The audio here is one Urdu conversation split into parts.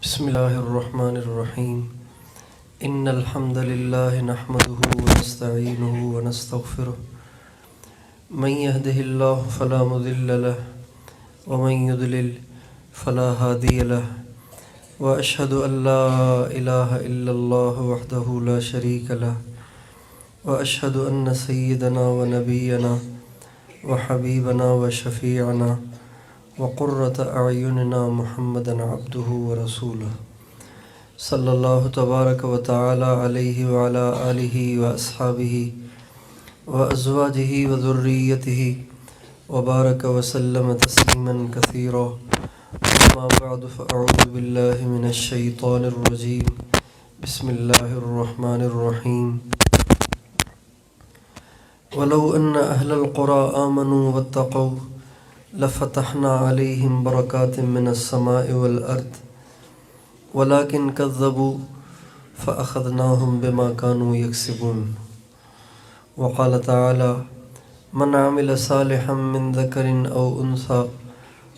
بسم اللہ الرحمن الرحیم ان الحمد للہ نحمده ونستعینه ونستغفره من يهده اللہ فلا مضل له ومن يضلل فلا هادی له واشهد ان لا الہ الا اللہ وحدہ لا شریک له واشهد ان سیدنا ونبینا وحبیبنا وشفیعنا وقرۃ اعیننا محمد عبدہ ورسولہ صلی اللہ تبارک و تعالی علیہ وعلی آلہ واصحابہ وازواجہ وذریتہ وبارک وسلم تسلیما کثیرا اما بعد فاعوذ باللہ من الشیطان الرجیم بسم اللہ الرحمن الرحیم ولو ان اہل القری آمنوا واتقوا لفتحنا علیہم برکات من السماء والارض ولكن كذبوا فأخذناهم بما كانوا يكسبون وقال تعالى من عمل صالحا من ذكر أو أنثى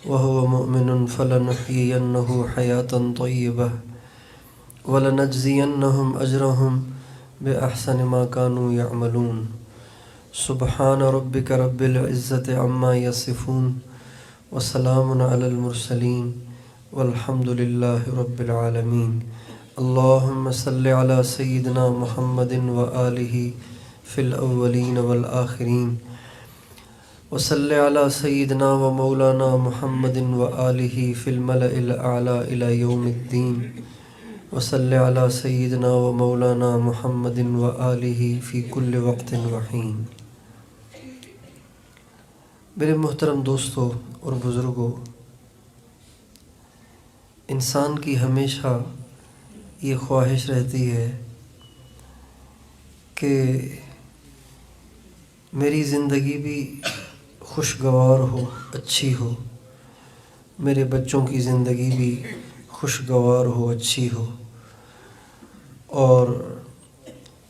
وهو مؤمن فلنحيينه حياة طيبة ولنجزينهم أجرهم بأحسن ما كانوا يعملون سبحان ربك رب العزة عما يصفون وسلام على المرسلين والحمد لله رب العالمين اللهم صل على سيدنا محمد وآله في الأولين والآخرين وصل على سيدنا ومولانا محمد وآله في الملأ الأعلى إلى يوم الدين وصل على سيدنا ومولانا محمد وآله في كل وقت وحين۔ میرے محترم دوستو اور بزرگوں، انسان کی ہمیشہ یہ خواہش رہتی ہے کہ میری زندگی بھی خوشگوار ہو، اچھی ہو، میرے بچوں کی زندگی بھی خوشگوار ہو، اچھی ہو، اور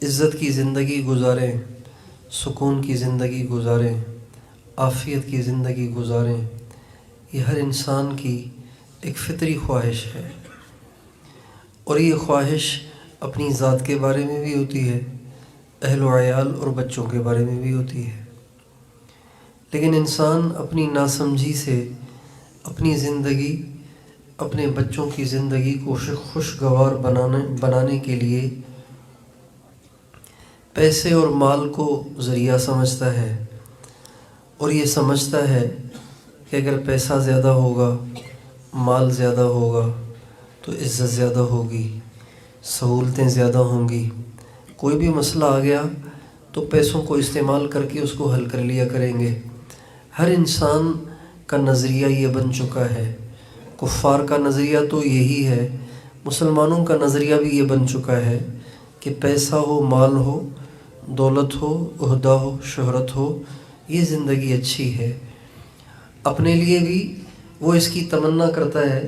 عزت کی زندگی گزاریں، سکون کی زندگی گزاریں، عافیت کی زندگی گزاریں۔ یہ ہر انسان کی ایک فطری خواہش ہے، اور یہ خواہش اپنی ذات کے بارے میں بھی ہوتی ہے، اہل و عیال اور بچوں کے بارے میں بھی ہوتی ہے، لیکن انسان اپنی ناسمجھی سے اپنی زندگی، اپنے بچوں کی زندگی کو خوشگوار بنانے کے لیے پیسے اور مال کو ذریعہ سمجھتا ہے، اور یہ سمجھتا ہے کہ اگر پیسہ زیادہ ہوگا، مال زیادہ ہوگا تو عزت زیادہ ہوگی، سہولتیں زیادہ ہوں گی، کوئی بھی مسئلہ آ گیا تو پیسوں کو استعمال کر کے اس کو حل کر لیا کریں گے۔ ہر انسان کا نظریہ یہ بن چکا ہے، کفار کا نظریہ تو یہی ہے، مسلمانوں کا نظریہ بھی یہ بن چکا ہے کہ پیسہ ہو، مال ہو، دولت ہو، عہدہ ہو، شہرت ہو، یہ زندگی اچھی ہے۔ اپنے لیے بھی وہ اس کی تمنا کرتا ہے،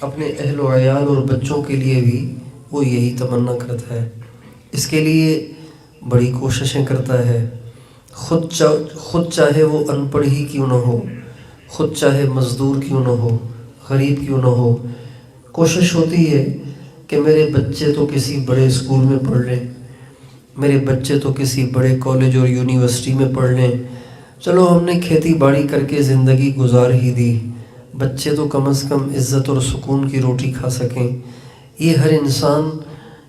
اپنے اہل و عیال اور بچوں کے لیے بھی وہ یہی تمنا کرتا ہے، اس کے لیے بڑی کوششیں کرتا ہے، خود چاہے وہ ان پڑھ ہی کیوں نہ ہو، خود چاہے مزدور کیوں نہ ہو، غریب کیوں نہ ہو، کوشش ہوتی ہے کہ میرے بچے تو کسی بڑے اسکول میں پڑھ لیں، میرے بچے تو کسی بڑے کالج اور یونیورسٹی میں پڑھ لیں، چلو ہم نے کھیتی باڑی کر کے زندگی گزار ہی دی، بچے تو کم از کم عزت اور سکون کی روٹی کھا سکیں۔ یہ ہر انسان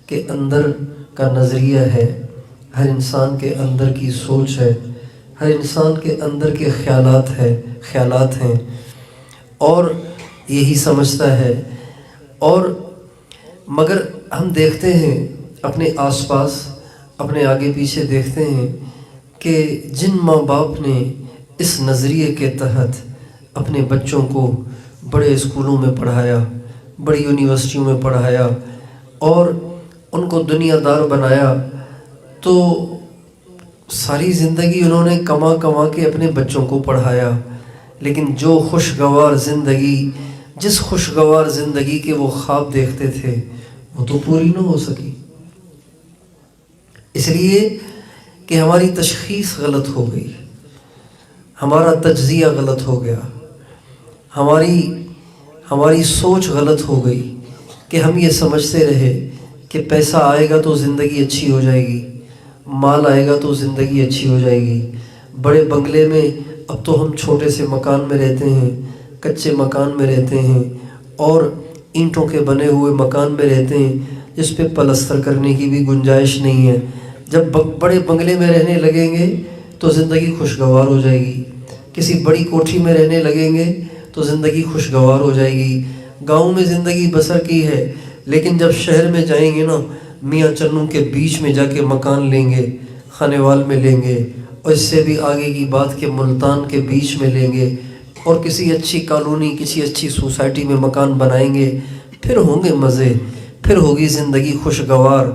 کے اندر کا نظریہ ہے، ہر انسان کے اندر کی سوچ ہے، ہر انسان کے اندر کے خیالات ہیں، اور یہی سمجھتا ہے۔ اور مگر ہم دیکھتے ہیں اپنے آس پاس، اپنے آگے پیچھے دیکھتے ہیں کہ جن ماں باپ نے اس نظریے کے تحت اپنے بچوں کو بڑے اسکولوں میں پڑھایا، بڑی یونیورسٹیوں میں پڑھایا اور ان کو دنیا دار بنایا، تو ساری زندگی انہوں نے کما کے اپنے بچوں کو پڑھایا، لیکن جو خوشگوار زندگی، جس خوشگوار زندگی کے وہ خواب دیکھتے تھے، وہ تو پوری نہ ہو سکی، اس لیے کہ ہماری تشخیص غلط ہو گئی، ہمارا تجزیہ غلط ہو گیا، ہماری سوچ غلط ہو گئی، کہ ہم یہ سمجھتے رہے کہ پیسہ آئے گا تو زندگی اچھی ہو جائے گی، مال آئے گا تو زندگی اچھی ہو جائے گی، بڑے بنگلے میں، اب تو ہم چھوٹے سے مکان میں رہتے ہیں، کچے مکان میں رہتے ہیں اور اینٹوں کے بنے ہوئے مکان میں رہتے ہیں جس پہ پلستر کرنے کی بھی گنجائش نہیں ہے۔ جب بڑے بنگلے میں رہنے لگیں گے تو زندگی خوشگوار ہو جائے گی، کسی بڑی کوٹھی میں رہنے لگیں گے تو زندگی خوشگوار ہو جائے گی۔ گاؤں میں زندگی بسر کی ہے، لیکن جب شہر میں جائیں گے نا، میاں چنوں کے بیچ میں جا کے مکان لیں گے، خانے وال میں لیں گے، اور اس سے بھی آگے کی بات کہ ملتان کے بیچ میں لیں گے اور کسی اچھی کالونی، کسی اچھی سوسائٹی میں مکان بنائیں گے، پھر ہوں گے مزے، پھر ہوگی زندگی خوشگوار۔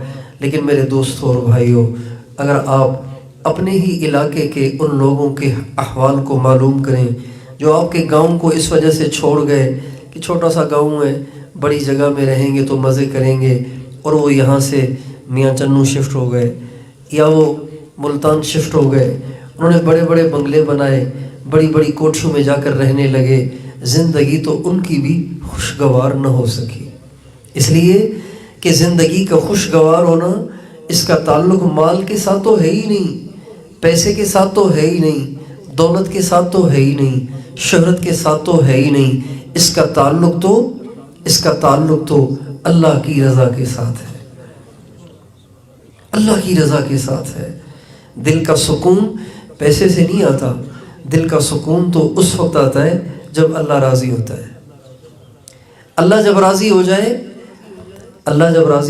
لیکن میرے دوستوں اور بھائیوں، اگر آپ اپنے ہی علاقے کے ان لوگوں کے احوال کو معلوم کریں جو آپ کے گاؤں کو اس وجہ سے چھوڑ گئے کہ چھوٹا سا گاؤں ہے، بڑی جگہ میں رہیں گے تو مزے کریں گے، اور وہ یہاں سے میاں چنوں شفٹ ہو گئے یا وہ ملتان شفٹ ہو گئے، انہوں نے بڑے بڑے بنگلے بنائے، بڑی بڑی کوٹھیوں میں جا کر رہنے لگے، زندگی تو ان کی بھی خوشگوار نہ ہو سکی۔ اس لیے کہ زندگی کا خوشگوار ہونا، اس کا تعلق مال کے ساتھ تو ہے ہی نہیں، پیسے کے ساتھ تو ہے ہی نہیں، دولت کے ساتھ تو ہے ہی نہیں، شہرت کے ساتھ تو ہے ہی نہیں، اس کا تعلق تو اللہ کی رضا کے ساتھ ہے، اللہ کی رضا کے ساتھ ہے۔ دل کا سکون پیسے سے نہیں آتا، دل کا سکون تو اس وقت آتا ہے جب اللہ راضی ہوتا ہے۔ اللہ جب راضی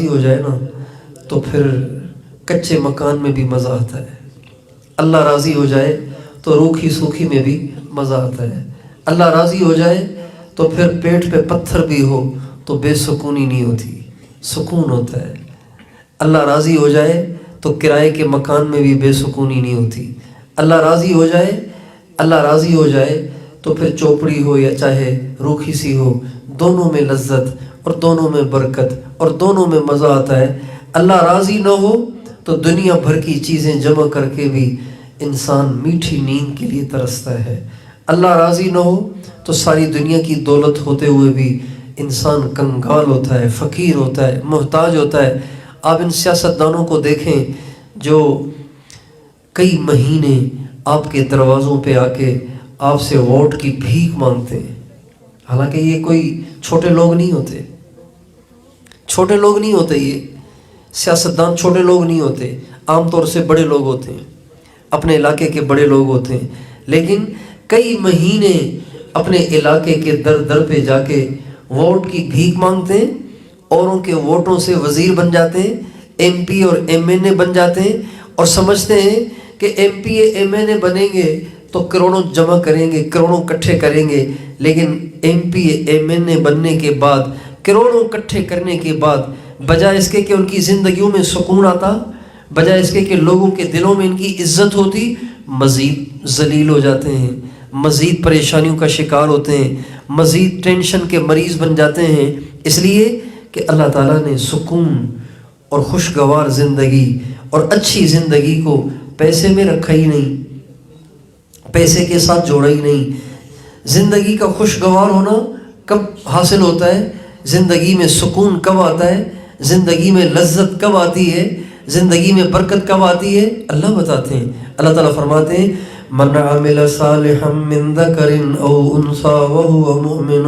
ہو جائے نا تو پھر کچے مکان میں بھی مزہ آتا ہے، اللہ راضی ہو جائے تو روکھی سوکھی میں بھی مزہ آتا ہے، اللہ راضی ہو جائے تو پھر پیٹ پہ پتھر بھی ہو تو بے سکونی نہیں ہوتی، سکون ہوتا ہے۔ اللہ راضی ہو جائے تو کرائے کے مکان میں بھی بے سکونی نہیں ہوتی، اللہ راضی ہو جائے تو پھر چوپڑی ہو یا چاہے روکھی سی ہو، دونوں میں لذت اور دونوں میں برکت اور دونوں میں مزہ آتا ہے۔ اللہ راضی نہ ہو تو دنیا بھر کی چیزیں جمع کر کے بھی انسان میٹھی نیند کے لیے ترستا ہے، اللہ راضی نہ ہو تو ساری دنیا کی دولت ہوتے ہوئے بھی انسان کنگال ہوتا ہے، فقیر ہوتا ہے، محتاج ہوتا ہے۔ آپ ان سیاستدانوں کو دیکھیں جو کئی مہینے آپ کے دروازوں پہ آ کے آپ سے ووٹ کی بھیک مانگتے ہیں، حالانکہ یہ کوئی چھوٹے لوگ نہیں ہوتے، یہ سیاستدان چھوٹے لوگ نہیں ہوتے، عام طور سے بڑے لوگ ہوتے ہیں، اپنے علاقے کے بڑے لوگ ہوتے ہیں، لیکن کئی مہینے اپنے علاقے کے در در پہ جا کے ووٹ کی بھیک مانگتے ہیں، اوروں کے ووٹوں سے وزیر بن جاتے ہیں، ایم پی اور ایم این اے بن جاتے ہیں، اور سمجھتے ہیں کہ ایم پی ایم این اے بنیں گے تو کروڑوں جمع کریں گے، کروڑوں اکٹھے کریں گے، لیکن ایم پی ایم این اے بننے کے بعد، کروڑوں اکٹھے کرنے کے بعد، بجائے اس کے کہ ان کی زندگیوں میں سکون آتا، بجائے اس کے کہ لوگوں کے دلوں میں ان کی عزت ہوتی، مزید ذلیل ہو جاتے ہیں، مزید پریشانیوں کا شکار ہوتے ہیں، مزید ٹینشن کے مریض بن جاتے ہیں، اس لیے کہ اللہ تعالیٰ نے سکون اور خوشگوار زندگی اور اچھی زندگی کو پیسے میں رکھا ہی نہیں، پیسے کے ساتھ جوڑا ہی نہیں۔ زندگی کا خوشگوار ہونا کب حاصل ہوتا ہے؟ زندگی میں سکون کب آتا ہے؟ زندگی میں لذت کب آتی ہے؟ زندگی میں برکت کب آتی ہے؟ اللہ بتاتے ہیں، اللہ تعالیٰ فرماتے ہیں من عمل صالحا من ذکر او انثى وهو مؤمن،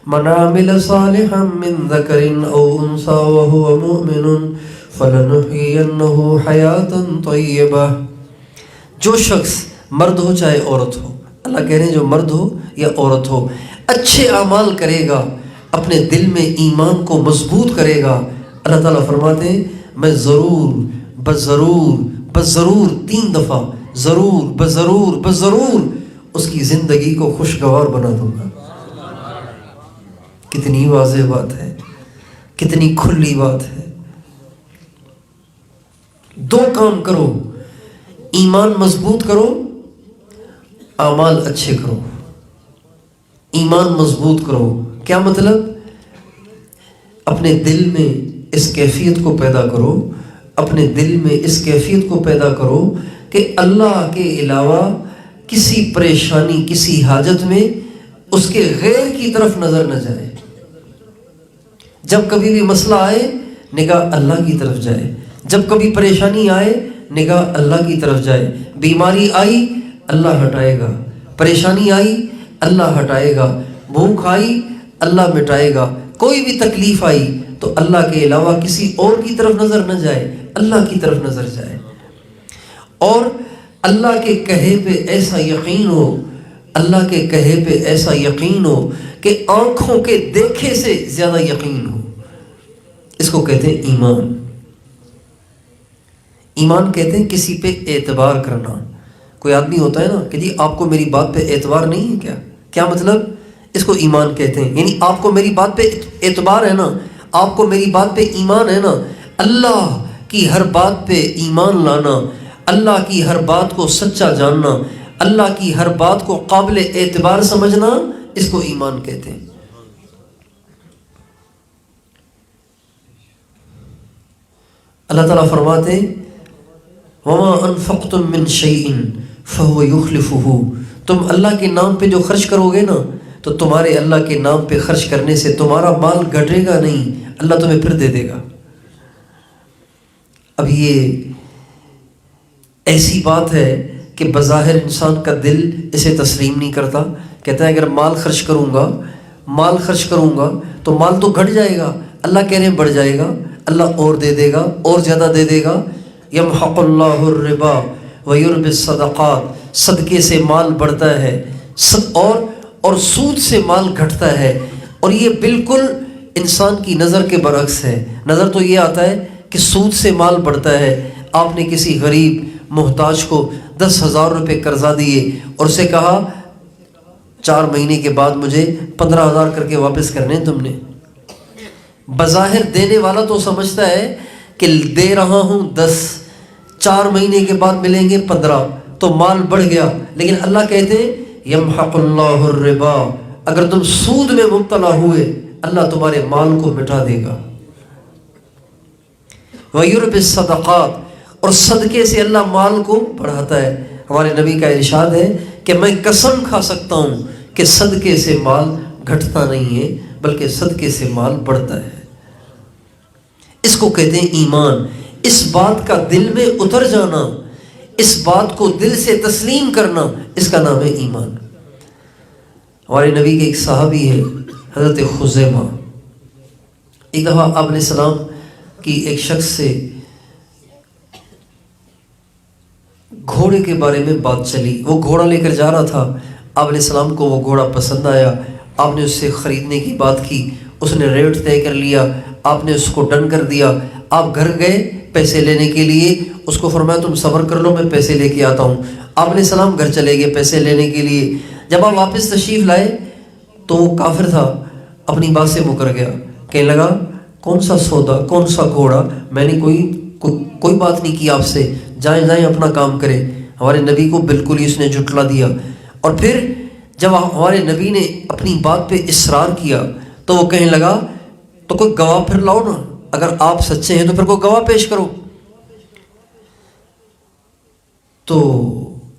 من عمل صالحا من ذکر او انثى وهو مؤمن فلنحيينه حیاة طیبہ۔ جو شخص مرد ہو چاہے عورت ہو، اللہ کہہ رہے ہیں جو مرد ہو یا عورت ہو، اچھے اعمال کرے گا، اپنے دل میں ایمان کو مضبوط کرے گا، اللہ تعالیٰ فرماتے ہیں میں ضرور 3 دفعہ ضرور اس کی زندگی کو خوشگوار بنا دوں گا۔ کتنی واضح بات ہے، کتنی کھلی بات ہے۔ 2 کام کرو، ایمان مضبوط کرو، اعمال اچھے کرو۔ ایمان مضبوط کرو کیا مطلب؟ اپنے دل میں اس کیفیت کو پیدا کرو، اپنے دل میں اس کیفیت کو پیدا کرو کہ اللہ کے علاوہ کسی پریشانی، کسی حاجت میں اس کے غیر کی طرف نظر نہ جائے۔ جب کبھی بھی مسئلہ آئے نگاہ اللہ کی طرف جائے، جب کبھی پریشانی آئے نگاہ اللہ کی طرف جائے. بیماری آئی اللہ ہٹائے گا، پریشانی آئی اللہ ہٹائے گا، بھوک آئی اللہ مٹائے گا، کوئی بھی تکلیف آئی تو اللہ کے علاوہ کسی اور کی طرف نظر نہ جائے، اللہ کی طرف نظر جائے. اور اللہ کے کہے پہ ایسا یقین ہو، اللہ کے کہے پہ ایسا یقین ہو کہ آنکھوں کے دیکھے سے زیادہ یقین ہو. اس کو کہتے ہیں ایمان. ایمان کہتے ہیں کسی پہ اعتبار کرنا. کوئی آدمی ہوتا ہے نا کہ جی آپ کو میری بات پہ اعتبار نہیں ہے کیا مطلب؟ اس کو ایمان کہتے ہیں. یعنی آپ کو میری بات پہ اعتبار ہے نا، آپ کو میری بات پہ ایمان ہے نا. اللہ کی ہر بات پہ ایمان لانا، اللہ کی ہر بات کو سچا جاننا، اللہ کی ہر بات کو قابل اعتبار سمجھنا، اس کو ایمان کہتے ہیں. اللہ تعالیٰ فرماتے ہیں وَمَا أَنفَقْتُم مِّن شَيْءٍ فَهُوَ يُخْلِفُهُ. تم اللہ کے نام پہ جو خرچ کرو گے نا تو تمہارے اللہ کے نام پہ خرچ کرنے سے تمہارا مال گھٹے گا نہیں، اللہ تمہیں پھر دے دے گا. اب یہ ایسی بات ہے کہ بظاہر انسان کا دل اسے تسلیم نہیں کرتا. کہتا ہے اگر مال خرچ کروں گا تو مال تو گھٹ جائے گا. اللہ کہہ رہے ہیں بڑھ جائے گا، اللہ اور دے دے گا، اور زیادہ دے دے گا. یمحق اللہ الربا ویربی الصدقات. صدقے سے مال بڑھتا ہے اور سود سے مال گھٹتا ہے. اور یہ بالکل انسان کی نظر کے برعکس ہے. نظر تو یہ آتا ہے کہ سود سے مال بڑھتا ہے. آپ نے کسی غریب محتاج کو 10,000 روپے قرضہ دیے اور اسے کہا 4 مہینے کے بعد مجھے 15,000 کر کے واپس کرنے. تم نے بظاہر دینے والا تو سمجھتا ہے کہ دے رہا ہوں 10، 4 مہینے کے بعد ملیں گے 15، تو مال بڑھ گیا. لیکن اللہ کہتے ہیں یمحق اللہ الربا. اگر تم سود میں مبتلا ہوئے اللہ تمہارے مال کو مٹا دے گا. وَيُرْبِ الصَّدَقَاتِ. اور صدقے سے اللہ مال کو بڑھاتا ہے. ہمارے نبی کا ارشاد ہے کہ میں قسم کھا سکتا ہوں کہ صدقے سے مال گھٹتا نہیں ہے بلکہ صدقے سے مال بڑھتا ہے. اس کو کہتے ہیں ایمان. اس بات کا دل میں اتر جانا، اس بات کو دل سے تسلیم کرنا، اس کا نام ہے ایمان. ہمارے نبی کے ایک صحابی ہیں حضرت خزیمہ. ایک دفعہ آپ علیہ السلام کی ایک شخص سے گھوڑے کے بارے میں بات چلی. وہ گھوڑا لے کر جا رہا تھا. آپ علیہ السلام کو وہ گھوڑا پسند آیا. آپ نے اس سے خریدنے کی بات کی. اس نے ریٹ طے کر لیا. آپ نے اس کو ڈن کر دیا. آپ گھر گئے پیسے لینے کے لیے. اس کو فرمایا تم صبر کر لو میں پیسے لے کے آتا ہوں. آپ علیہ السلام گھر چلے گئے پیسے لینے کے لیے. جب آپ واپس تشریف لائے تو وہ کافر تھا، اپنی بات سے مکر گیا. کہنے لگا کون سا سودا، کون سا گھوڑا، میں نے کوئی بات نہیں کی آپ سے، جائیں اپنا کام کرے. ہمارے نبی کو بالکل ہی اس نے جھٹلا دیا. اور پھر جب ہمارے نبی نے اپنی بات پہ اصرار کیا تو وہ کہنے لگا تو کوئی گواہ پھر لاؤ نا، اگر آپ سچے ہیں تو پھر کوئی گواہ پیش کرو. تو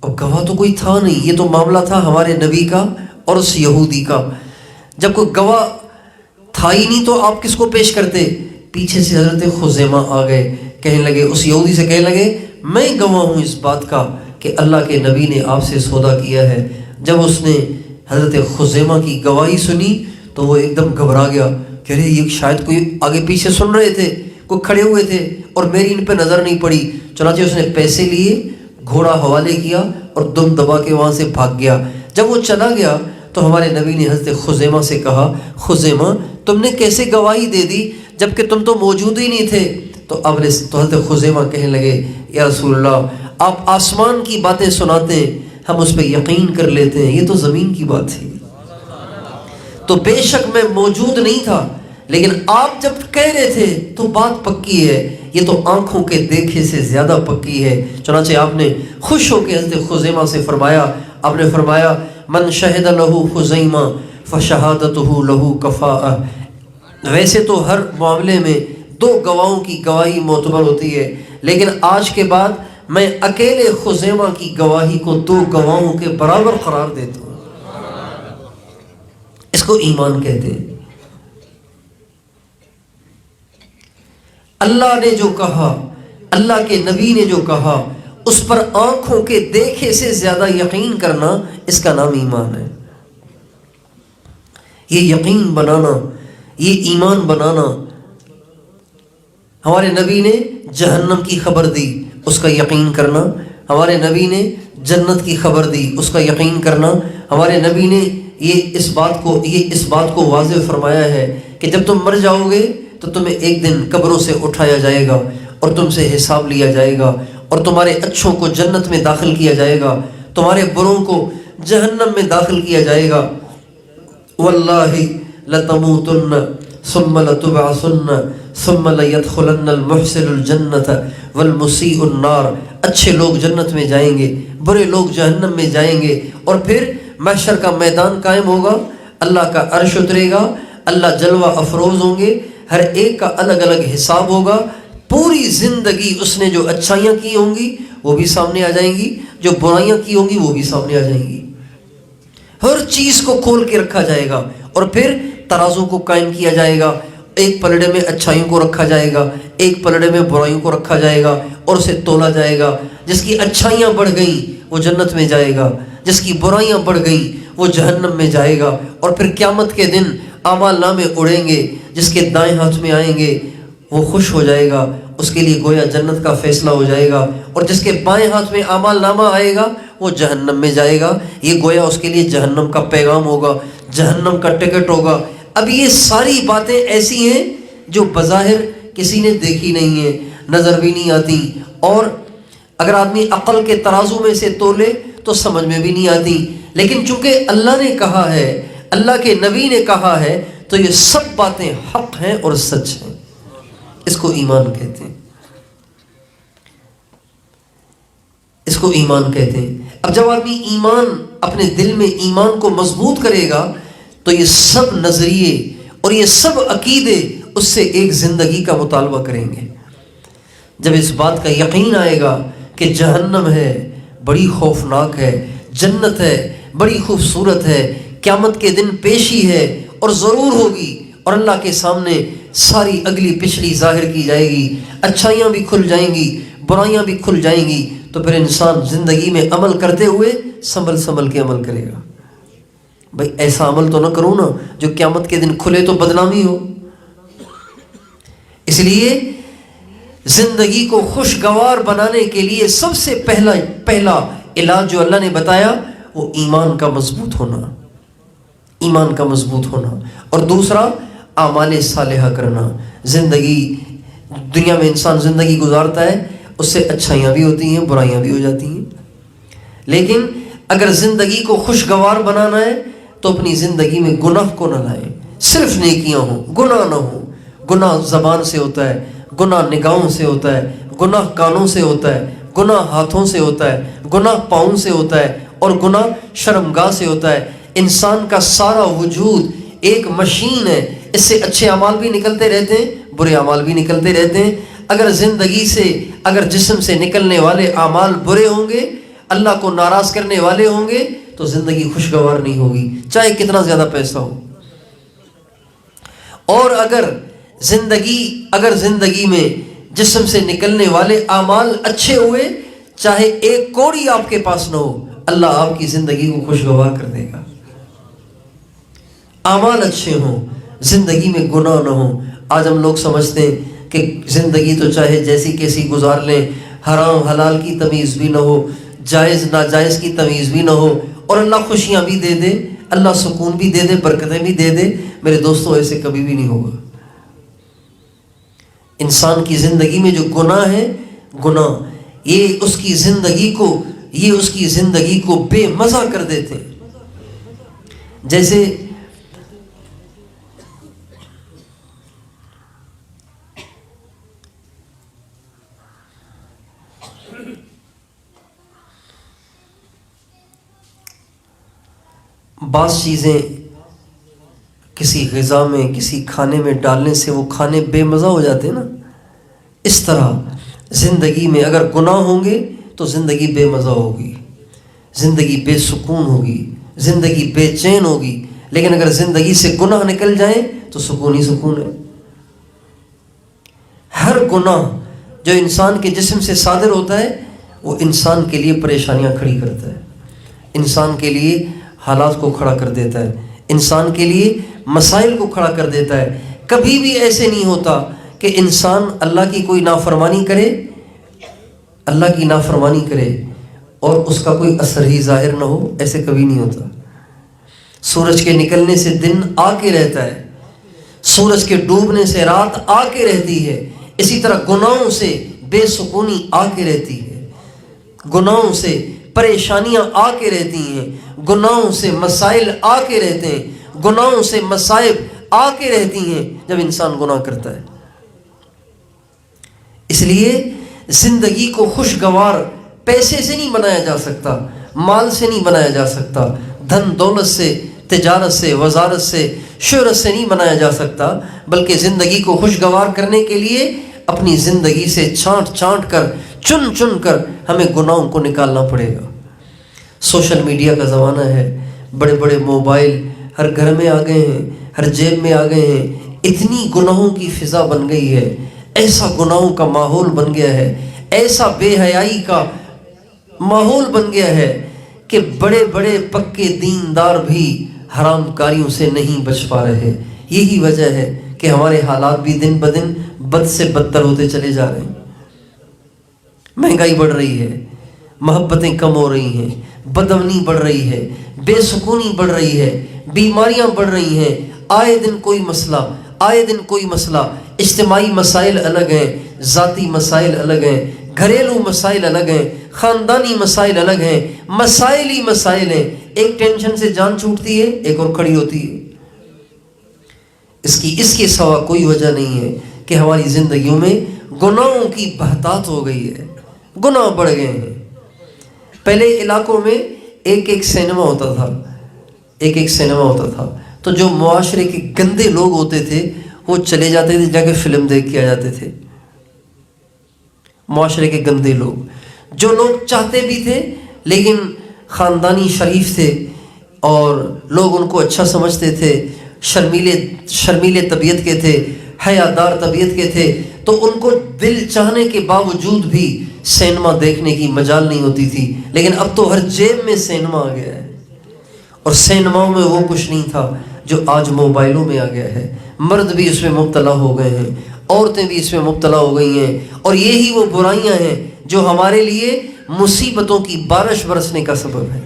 اب گواہ تو کوئی تھا نہیں. یہ تو معاملہ تھا ہمارے نبی کا اور اس یہودی کا. جب کوئی گواہ تھا ہی نہیں تو آپ کس کو پیش کرتے؟ پیچھے سے حضرت خزیمہ آ گئے. کہنے لگے، اس یہودی سے کہنے لگے میں گواہ ہوں اس بات کا کہ اللہ کے نبی نے آپ سے سودا کیا ہے. جب اس نے حضرت خزیمہ کی گواہی سنی تو وہ ایک دم گھبرا گیا کہ ارے یہ شاید کوئی آگے پیچھے سن رہے تھے، کوئی کھڑے ہوئے تھے اور میری ان پہ نظر نہیں پڑی. چنانچہ اس نے پیسے لیے، گھوڑا حوالے کیا اور دم دبا کے وہاں سے بھاگ گیا. جب وہ چلا گیا تو ہمارے نبی نے حضرت خزیمہ سے کہا خزیمہ تم نے کیسے گواہی دے دی جبکہ تم تو موجود ہی نہیں تھے؟ تو حضرت خزیمہ کہنے لگے یا رسول اللہ آپ آسمان کی باتیں سناتے ہیں، ہم اس پہ یقین کر لیتے ہیں، یہ تو زمین کی بات تھی. تو بے شک میں موجود نہیں تھا لیکن آپ جب کہہ رہے تھے تو بات پکی ہے، یہ تو آنکھوں کے دیکھے سے زیادہ پکی ہے. چنانچہ آپ نے خوش ہو کے حضرت خزیمہ سے فرمایا، آپ نے فرمایا من شہد لہو خزیمہ فشہادتہ لہو کفاء. ویسے تو ہر معاملے میں 2 گواہوں کی گواہی معتبر ہوتی ہے، لیکن آج کے بعد میں اکیلے خزیمہ کی گواہی کو 2 گواہوں کے برابر قرار دیتا ہوں. اس کو ایمان کہتے ہیں. اللہ نے جو کہا، اللہ کے نبی نے جو کہا، اس پر آنکھوں کے دیکھے سے زیادہ یقین کرنا، اس کا نام ایمان ہے۔ یہ یقین بنانا، یہ ایمان بنانا۔ ہمارے نبی نے جہنم کی خبر دی، اس کا یقین کرنا۔ ہمارے نبی نے جنت کی خبر دی، اس کا یقین کرنا۔ ہمارے نبی نے یہ اس بات کو واضح فرمایا ہے کہ جب تم مر جاؤ گے تو تمہیں ایک دن قبروں سے اٹھایا جائے گا اور تم سے حساب لیا جائے گا، اور تمہارے اچھوں کو جنت میں داخل کیا جائے گا، تمہارے بروں کو جہنم میں داخل کیا جائے گا۔ واللہ لتموتن ثم لتبعثن ثم لیدخلن المحسن الجنت والمسیء النار۔ اچھے لوگ جنت میں جائیں گے، برے لوگ جہنم میں جائیں گے، اور پھر محشر کا میدان قائم ہوگا، اللہ کا عرش اترے گا، اللہ جلوہ افروز ہوں گے، ہر ایک کا الگ الگ حساب ہوگا۔ پوری زندگی اس نے جو اچھائیاں کی ہوں گی وہ بھی سامنے آ جائیں گی، جو برائیاں کی ہوں گی وہ بھی سامنے آ جائیں گی۔ ہر چیز کو کھول کے رکھا جائے گا، اور پھر ترازو کو قائم کیا جائے گا۔ ایک پلڑے میں اچھائیوں کو رکھا جائے گا، ایک پلڑے میں برائیوں کو رکھا جائے گا، اور اسے تولا جائے گا۔ جس کی اچھائیاں بڑھ گئیں وہ جنت میں جائے گا، جس کی برائیاں بڑھ گئیں وہ جہنم میں جائے گا۔ اور پھر قیامت کے دن اعمال نامے اڑیں گے، جس کے دائیں ہاتھ میں آئیں گے وہ خوش ہو جائے گا، اس کے لیے گویا جنت کا فیصلہ ہو جائے گا، اور جس کے بائیں ہاتھ میں اعمال نامہ آئے گا وہ جہنم میں جائے گا، یہ گویا اس کے لیے جہنم کا پیغام ہوگا، جہنم کا ٹکٹ ہوگا۔ اب یہ ساری باتیں ایسی ہیں جو بظاہر کسی نے دیکھی نہیں ہیں، نظر بھی نہیں آتی، اور اگر آدمی عقل کے ترازو میں سے تولے تو سمجھ میں بھی نہیں آتی، لیکن چونکہ اللہ نے کہا ہے، اللہ کے نبی نے کہا ہے، تو یہ سب باتیں حق ہیں اور سچ ہیں۔ اس کو ایمان کہتے ہیں، اس کو ایمان کہتے ہیں۔ اب جب آدمی ایمان، اپنے دل میں ایمان کو مضبوط کرے گا تو یہ سب نظریے اور یہ سب عقیدے اس سے ایک زندگی کا مطالبہ کریں گے۔ جب اس بات کا یقین آئے گا کہ جہنم ہے، بڑی خوفناک ہے، جنت ہے، بڑی خوبصورت ہے، قیامت کے دن پیشی ہے اور ضرور ہوگی، اور اللہ کے سامنے ساری اگلی پچھلی ظاہر کی جائے گی، اچھائیاں بھی کھل جائیں گی، برائیاں بھی کھل جائیں گی، تو پھر انسان زندگی میں عمل کرتے ہوئے سنبھل کے عمل کرے گا۔ بھئی ایسا عمل تو نہ کروں نا جو قیامت کے دن کھلے تو بدنامی ہو۔ اس لیے زندگی کو خوشگوار بنانے کے لیے سب سے پہلا علاج جو اللہ نے بتایا وہ ایمان کا مضبوط ہونا، ایمان کا مضبوط ہونا، اور دوسرا اعمال صالحہ کرنا۔ زندگی، دنیا میں انسان زندگی گزارتا ہے، اس سے اچھائیاں بھی ہوتی ہیں، برائیاں بھی ہو جاتی ہیں، لیکن اگر زندگی کو خوشگوار بنانا ہے تو اپنی زندگی میں گناہ کو نہ لائیں، صرف نیکیاں ہوں، گناہ نہ ہوں۔ گناہ زبان سے ہوتا ہے، گناہ نگاہوں سے ہوتا ہے، گناہ کانوں سے ہوتا ہے، گناہ ہاتھوں سے ہوتا ہے، گناہ پاؤں سے ہوتا ہے، اور گناہ شرمگاہ سے ہوتا ہے۔ انسان کا سارا وجود ایک مشین ہے، اس سے اچھے اعمال بھی نکلتے رہتے ہیں، برے اعمال بھی نکلتے رہتے ہیں۔ اگر زندگی سے، اگر جسم سے نکلنے والے اعمال برے ہوں گے، اللہ کو ناراض کرنے والے ہوں گے، تو زندگی خوشگوار نہیں ہوگی، چاہے کتنا زیادہ پیسہ ہو۔ اور اگر زندگی میں جسم سے نکلنے والے اعمال اچھے ہوئے، چاہے ایک کوڑی آپ کے پاس نہ ہو، اللہ آپ کی زندگی کو خوشگوار کر دے گا۔ اعمال اچھے ہوں، زندگی میں گناہ نہ ہوں۔ آج ہم لوگ سمجھتے ہیں کہ زندگی تو چاہے جیسی کیسی گزار لیں، حرام حلال کی تمیز بھی نہ ہو، جائز ناجائز کی تمیز بھی نہ ہو، اور اللہ خوشیاں بھی دے دے، اللہ سکون بھی دے دے، برکتیں بھی دے دے۔ میرے دوستوں، ایسے کبھی بھی نہیں ہوگا۔ انسان کی زندگی میں جو گناہ ہے، گناہ یہ اس کی زندگی کو بے مزہ کر دیتے ہیں۔ جیسے بعض چیزیں کسی غذا میں، کسی کھانے میں ڈالنے سے وہ کھانے بے مزہ ہو جاتے ہیں نا، اس طرح زندگی میں اگر گناہ ہوں گے تو زندگی بے مزہ ہوگی، زندگی بے سکون ہوگی، زندگی بے چین ہوگی۔ لیکن اگر زندگی سے گناہ نکل جائیں تو سکون ہی سکون ہے۔ ہر گناہ جو انسان کے جسم سے صادر ہوتا ہے وہ انسان کے لیے پریشانیاں کھڑی کرتا ہے، انسان کے لیے حالات کو کھڑا کر دیتا ہے، انسان کے لیے مسائل کو کھڑا کر دیتا ہے۔ کبھی بھی ایسے نہیں ہوتا کہ انسان اللہ کی کوئی نافرمانی کرے، اللہ کی نافرمانی کرے اور اس کا کوئی اثر ہی ظاہر نہ ہو، ایسے کبھی نہیں ہوتا۔ سورج کے نکلنے سے دن آ کے رہتا ہے، سورج کے ڈوبنے سے رات آ کے رہتی ہے، اسی طرح گناہوں سے بے سکونی آ کے رہتی ہے، گناہوں سے پریشانیاں آ کے رہتی ہیں، گناہوں سے مسائل آ کے رہتے ہیں، گناہوں سے مصائب آ کے رہتی ہیں جب انسان گناہ کرتا ہے۔ اس لیے زندگی کو خوشگوار پیسے سے نہیں بنایا جا سکتا، مال سے نہیں بنایا جا سکتا، دھن دولت سے، تجارت سے، وزارت سے، شہرت سے نہیں بنایا جا سکتا، بلکہ زندگی کو خوشگوار کرنے کے لیے اپنی زندگی سے چھانٹ چھانٹ کر، چن چن کر ہمیں گناہوں کو نکالنا پڑے گا۔ سوشل میڈیا کا زمانہ ہے، بڑے بڑے موبائل ہر گھر میں آ گئے ہیں، ہر جیب میں آ گئے ہیں، اتنی گناہوں کی فضا بن گئی ہے، ایسا گناہوں کا ماحول بن گیا ہے، ایسا بے حیائی کا ماحول بن گیا ہے کہ بڑے بڑے پکے دیندار بھی حرام کاریوں سے نہیں بچ پا رہے۔ یہی وجہ ہے کہ ہمارے حالات بھی دن بدن بد سے بدتر ہوتے چلے جا رہے ہیں۔ مہنگائی بڑھ رہی ہے، محبتیں کم ہو رہی ہیں، بدامنی بڑھ رہی ہے، بے سکونی بڑھ رہی ہے، بیماریاں بڑھ رہی ہیں، آئے دن کوئی مسئلہ، آئے دن کوئی مسئلہ، اجتماعی مسائل الگ ہیں، ذاتی مسائل الگ ہیں، گھریلو مسائل الگ ہیں، خاندانی مسائل الگ ہیں، مسائل ہی مسائل ہیں، ایک ٹینشن سے جان چھوٹتی ہے ایک اور کھڑی ہوتی ہے۔ اس کے سوا کوئی وجہ نہیں ہے کہ ہماری زندگیوں میں گناہوں کی بہتات ہو گئی ہے، گناہ بڑھ گئے ہیں۔ پہلے علاقوں میں ایک ایک سینما ہوتا تھا، ایک ایک سینما ہوتا تھا، تو جو معاشرے کے گندے لوگ ہوتے تھے وہ چلے جاتے تھے، جا کے فلم دیکھ کے آ جاتے تھے۔ معاشرے کے گندے لوگ، جو لوگ چاہتے بھی تھے لیکن خاندانی شریف تھے اور لوگ ان کو اچھا سمجھتے تھے، شرمیلے طبیعت کے تھے، حیادار طبیعت کے تھے، تو ان کو دل چاہنے کے باوجود بھی سینما دیکھنے کی مجال نہیں ہوتی تھی۔ لیکن اب تو ہر جیب میں سینما آ گیا ہے، اور سینماؤں میں وہ کچھ نہیں تھا جو آج موبائلوں میں آ گیا ہے۔ مرد بھی اس میں مبتلا ہو گئے ہیں، عورتیں بھی اس میں مبتلا ہو گئی ہیں، اور یہی وہ برائیاں ہیں جو ہمارے لیے مصیبتوں کی بارش برسنے کا سبب ہے،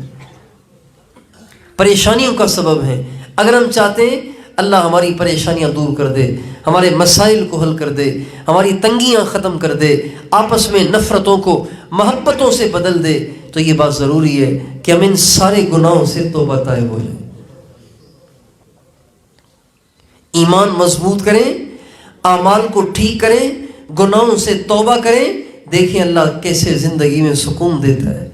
پریشانیوں کا سبب ہے۔ اگر ہم چاہتے ہیں اللہ ہماری پریشانیاں دور کر دے، ہمارے مسائل کو حل کر دے، ہماری تنگیاں ختم کر دے، آپس میں نفرتوں کو محبتوں سے بدل دے، تو یہ بات ضروری ہے کہ ہم ان سارے گناہوں سے توبہ طائب ہو جائیں، ایمان مضبوط کریں، اعمال کو ٹھیک کریں، گناہوں سے توبہ کریں۔ دیکھیں اللہ کیسے زندگی میں سکون دیتا ہے،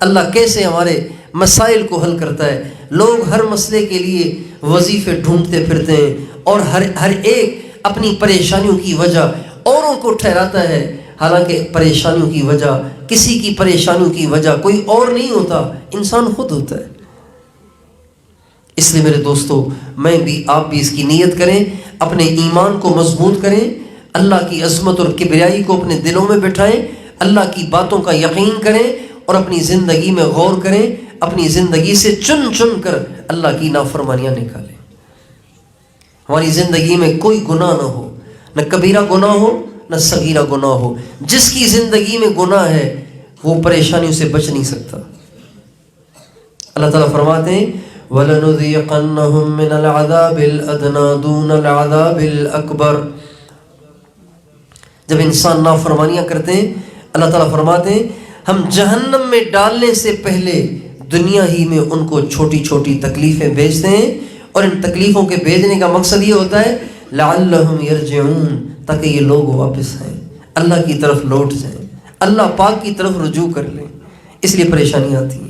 اللہ کیسے ہمارے مسائل کو حل کرتا ہے۔ لوگ ہر مسئلے کے لیے وظیفے ڈھونڈتے پھرتے ہیں، اور ہر ایک اپنی پریشانیوں کی وجہ اوروں کو ٹھہراتا ہے، حالانکہ پریشانیوں کی وجہ، کسی کی پریشانیوں کی وجہ کوئی اور نہیں ہوتا، انسان خود ہوتا ہے۔ اس لیے میرے دوستو، میں بھی آپ بھی اس کی نیت کریں، اپنے ایمان کو مضبوط کریں، اللہ کی عظمت اور کبریائی کو اپنے دلوں میں بٹھائیں، اللہ کی باتوں کا یقین کریں، اور اپنی زندگی میں غور کریں، اپنی زندگی سے چن چن کر اللہ کی نافرمانیاں نکالیں۔ ہماری زندگی میں کوئی گناہ نہ ہو، نہ کبیرہ گناہ ہو نہ صغیرہ گناہ ہو۔ جس کی زندگی میں گناہ ہے وہ پریشانیوں سے بچ نہیں سکتا۔ اللہ تعالیٰ فرماتے ہیں وَلَنُذِيقَنَّهُم مِّنَ الْعَذَابِ الْأَدْنَىٰ دُونَ الْعَذَابِ الْأَكْبَرِ۔ جب انسان نافرمانیاں کرتے ہیں، اللہ تعالیٰ فرماتے ہیں ہم جہنم میں ڈالنے سے پہلے دنیا ہی میں ان کو چھوٹی چھوٹی تکلیفیں بھیجتے ہیں، اور ان تکلیفوں کے بھیجنے کا مقصد یہ ہوتا ہے لعلہم یرجعون، تاکہ یہ لوگ واپس آئیں، اللہ کی طرف لوٹ جائیں، اللہ پاک کی طرف رجوع کر لیں۔ اس لیے پریشانیاں آتی ہیں۔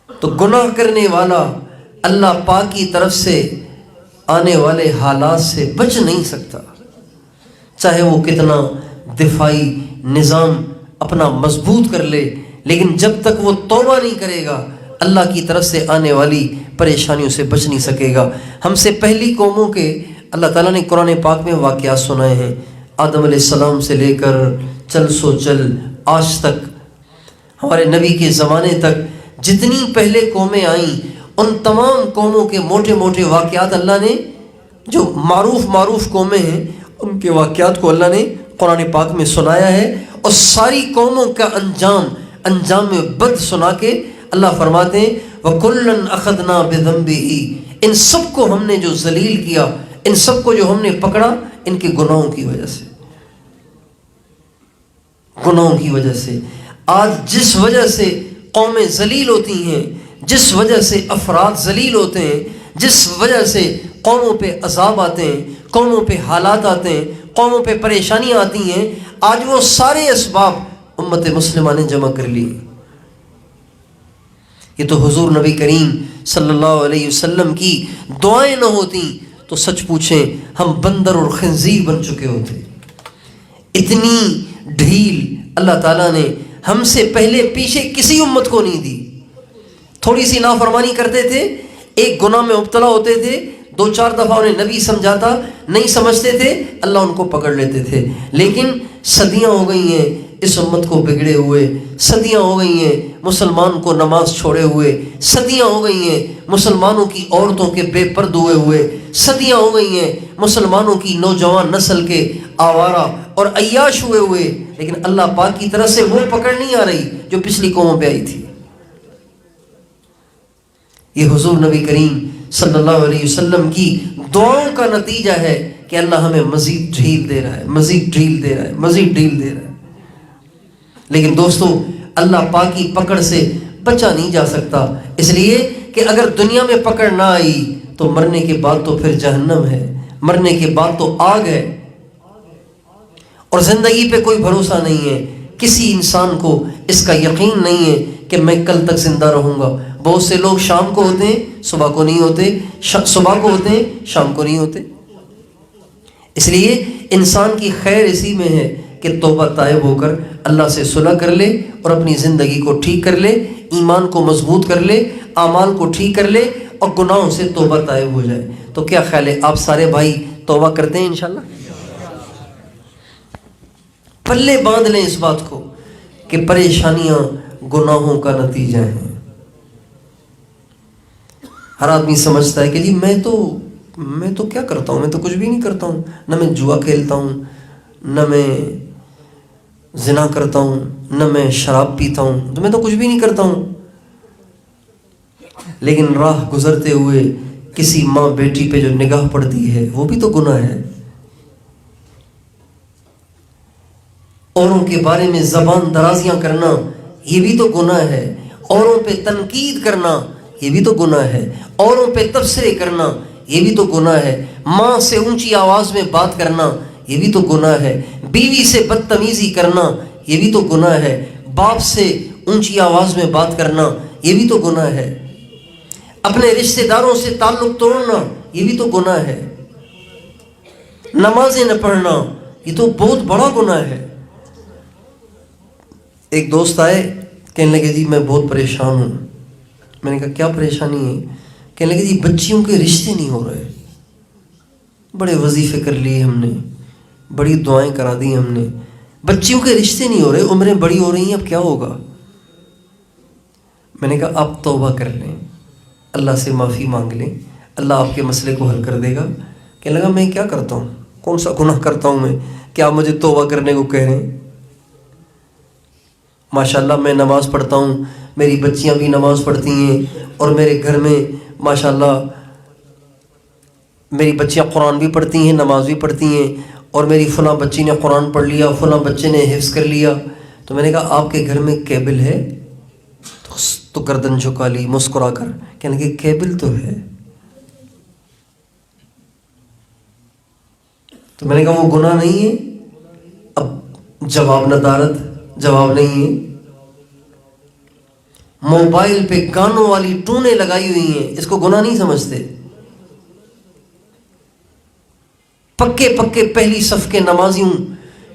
تو گناہ کرنے والا اللہ پاک کی طرف سے آنے والے حالات سے بچ نہیں سکتا، چاہے وہ کتنا دفاعی نظام اپنا مضبوط کر لے، لیکن جب تک وہ توبہ نہیں کرے گا اللہ کی طرف سے آنے والی پریشانیوں سے بچ نہیں سکے گا۔ ہم سے پہلی قوموں کے اللہ تعالیٰ نے قرآن پاک میں واقعات سنائے ہیں، آدم علیہ السلام سے لے کر چل سو چل آج تک، ہمارے نبی کے زمانے تک جتنی پہلے قومیں آئیں ان تمام قوموں کے موٹے موٹے واقعات اللہ نے، جو معروف قومیں ہیں ان کے واقعات کو اللہ نے قرآن پاک میں سنایا ہے، اور ساری قوموں کا انجام میں بد سنا کے اللہ فرماتے ہیں وَكُلًّا أَخَذْنَا بِذَنبِهِ، ان سب کو ہم نے جو ذلیل کیا، ان سب کو جو ہم نے پکڑا ان کے گناہوں کی وجہ سے آج جس وجہ سے قومیں ذلیل ہوتی ہیں، جس وجہ سے افراد ذلیل ہوتے ہیں، جس وجہ سے قوموں پہ عذاب آتے ہیں، قوموں پہ حالات آتے ہیں، قوموں پہ پریشانیاں آتی ہیں، آج وہ سارے اسباب امت مسلمہ نے جمع کر لی۔ یہ تو حضور نبی کریم صلی اللہ علیہ وسلم کی دعائیں نہ ہوتی تو سچ پوچھیں ہم بندر اور خنزیر بن چکے ہوتے۔ اتنی ڈھیل اللہ تعالیٰ نے ہم سے پہلے پیچھے کسی امت کو نہیں دی۔ تھوڑی سی نافرمانی کرتے تھے، ایک گناہ میں مبتلا ہوتے تھے، 2-4 دفعہ انہیں نبی سمجھاتا، نہیں سمجھتے تھے، اللہ ان کو پکڑ لیتے تھے۔ لیکن صدیاں ہو گئی ہیں اس امت کو بگڑے ہوئے، صدیاں ہو گئی ہیں مسلمان کو نماز چھوڑے ہوئے، صدیاں ہو گئی ہیں مسلمانوں کی عورتوں کے بے پرد ہوئے، صدیاں ہو گئی ہیں مسلمانوں کی نوجوان نسل کے آوارہ اور عیاش ہوئے، لیکن اللہ پاک کی طرف سے وہ پکڑ نہیں آ رہی جو پچھلی قوموں پہ آئی تھی۔ یہ حضور نبی کریم صلی اللہ علیہ وسلم کی دعاؤں کا نتیجہ ہے کہ اللہ ہمیں مزید ڈھیل دے رہا ہے، مزید ڈھیل دے رہا ہے، مزید ڈھیل دے رہا ہے۔ لیکن دوستو اللہ پاک کی پکڑ سے بچا نہیں جا سکتا، اس لیے کہ اگر دنیا میں پکڑ نہ آئی تو مرنے کے بعد تو پھر جہنم ہے، مرنے کے بعد تو آگ ہے، اور زندگی پہ کوئی بھروسہ نہیں ہے۔ کسی انسان کو اس کا یقین نہیں ہے کہ میں کل تک زندہ رہوں گا۔ بہت سے لوگ شام کو ہوتے ہیں صبح کو نہیں ہوتے، صبح کو ہوتے ہیں شام کو نہیں ہوتے۔ اس لیے انسان کی خیر اسی میں ہے کہ توبہ طائب ہو کر اللہ سے صلح کر لے اور اپنی زندگی کو ٹھیک کر لے، ایمان کو مضبوط کر لے، اعمال کو ٹھیک کر لے اور گناہوں سے توبہ طائب ہو جائے۔ تو کیا خیال ہے آپ سارے بھائی توبہ کرتے ہیں انشاءاللہ؟ پلے باندھ لیں اس بات کو کہ پریشانیاں گناہوں کا نتیجہ ہیں۔ ہر آدمی سمجھتا ہے کہ جی میں تو کیا کرتا ہوں، میں تو کچھ بھی نہیں کرتا ہوں، نہ میں جوا کھیلتا ہوں، نہ میں زنا کرتا ہوں، نہ میں شراب پیتا ہوں، تو میں تو کچھ بھی نہیں کرتا ہوں۔ لیکن راہ گزرتے ہوئے کسی ماں بیٹی پہ جو نگاہ پڑتی ہے وہ بھی تو گناہ ہے۔ اوروں کے بارے میں زبان درازیاں کرنا یہ بھی تو گناہ ہے، اوروں پہ تنقید کرنا یہ بھی تو گناہ ہے، اوروں پہ تبصرے کرنا یہ بھی تو گناہ ہے، ماں سے اونچی آواز میں بات کرنا یہ بھی تو گناہ ہے، بیوی سے بدتمیزی کرنا یہ بھی تو گناہ ہے، باپ سے اونچی آواز میں بات کرنا یہ بھی تو گناہ ہے، اپنے رشتہ داروں سے تعلق توڑنا یہ بھی تو گناہ ہے، نمازیں نہ پڑھنا یہ تو بہت بڑا گناہ ہے۔ ایک دوست آئے، کہنے لگے جی میں بہت پریشان ہوں۔ میں نے کہا کیا پریشانی ہے؟ کہنے لگے جی بچیوں کے رشتے نہیں ہو رہے، بڑے وظیفے کر لیے ہم نے، بڑی دعائیں کرا دی ہم نے، بچیوں کے رشتے نہیں ہو رہے، عمریں بڑی ہو رہی ہیں، اب کیا ہوگا؟ میں نے کہا آپ توبہ کر لیں، اللہ سے معافی مانگ لیں، اللہ آپ کے مسئلے کو حل کر دے گا۔ کہنے لگا میں کیا کرتا ہوں، کون سا گناہ کرتا ہوں میں کہ آپ مجھے توبہ کرنے کو کہہ رہے ہیں؟ ماشاءاللہ میں نماز پڑھتا ہوں، میری بچیاں بھی نماز پڑھتی ہیں، اور میرے گھر میں ماشاءاللہ میری بچیاں قرآن بھی پڑھتی ہیں، نماز بھی پڑھتی ہیں، اور میری فلاں بچی نے قرآن پڑھ لیا، فلاں بچے نے حفظ کر لیا۔ تو میں نے کہا آپ کے گھر میں کیبل ہے؟ تو گردن جھکا لی مسکرا کر، کہنے کہ کیبل تو ہے۔ تو میں نے کہا وہ گناہ نہیں ہے؟ اب جواب ندارت، جواب نہیں ہے۔ موبائل پہ گانوں والی ٹونیں لگائی ہوئی ہیں، اس کو گناہ نہیں سمجھتے؟ پکے پکے پہلی صف کے نمازیوں